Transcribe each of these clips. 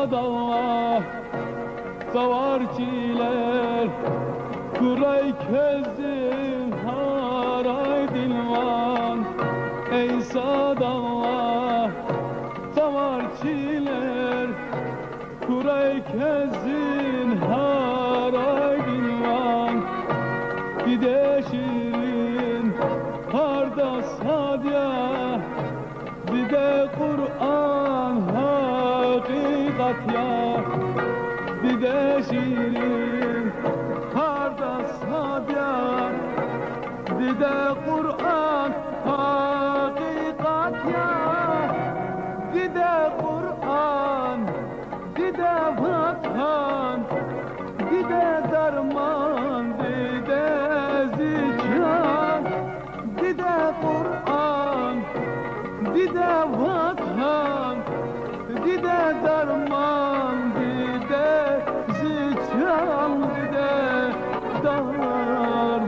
sadallah savarçiler kuray kezim haray dilvan ey sadallah savarçiler kuray kezin haray dilvan gide şirin harda sadya gide Kur'an hakikat ya gide şirin harda sadya gide Kur'an hakikat ya gide Kur'an gide vatan gide derman gide zikran gide Kur'an gide vatan gide derman gide zikran gide darman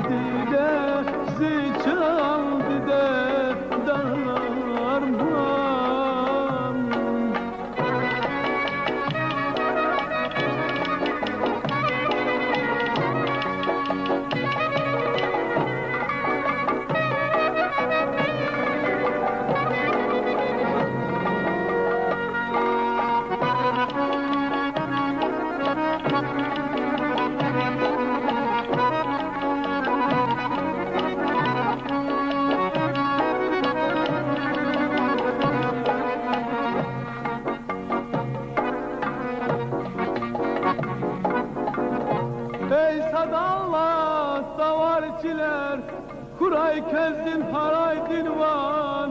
gide zikran gide darman. Ey sadallah savarçiler kuray kezdin haray dilvan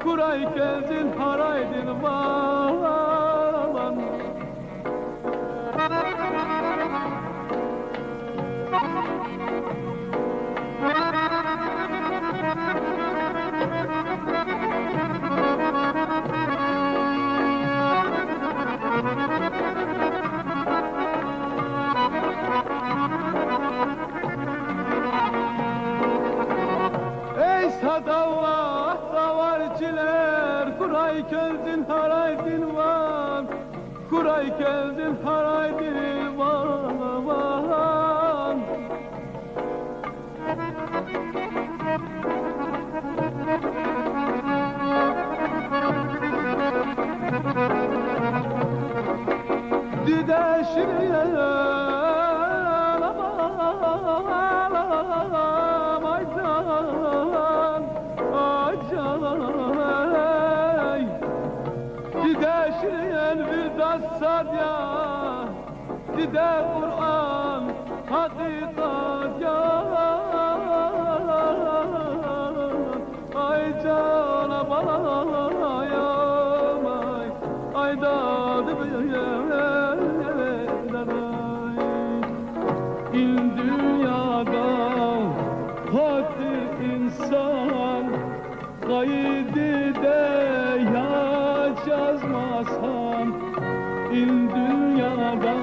kuray kezdin haray dilvan sadallah savarçiler kuray kezdin haray dilvan kuray kezdin haray dilvan dide şirin gide şirin virdas sadya gide Kur'an hakikat ya ay cana balayam ay dadı in dünyada hati insan gaydide yazmasam in dünyada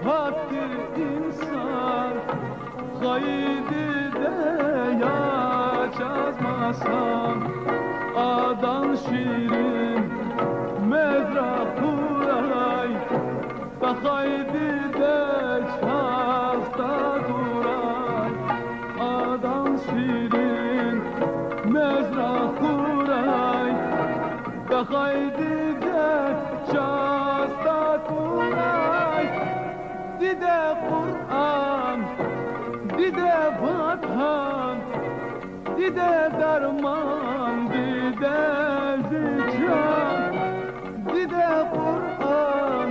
hakkı insan gaydide yazmasam adan şirin mezra kuray da gaydide çasta duray adan şirin mezra kuray da gaydide çasta kuray dide Kur'an dide vatan dide derman dide zikran dide Kur'an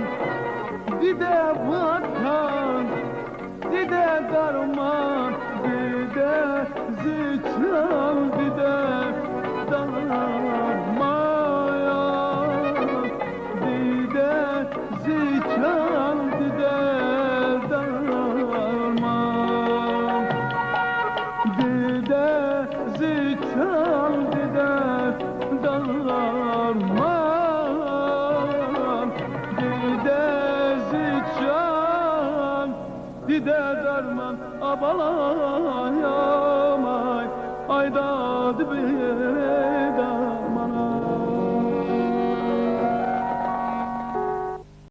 dide vatan dide derman dide zikran dide darman dide zikran dide darman dide zikran dide darman dide zikran dide darman abalayam ay dadı bir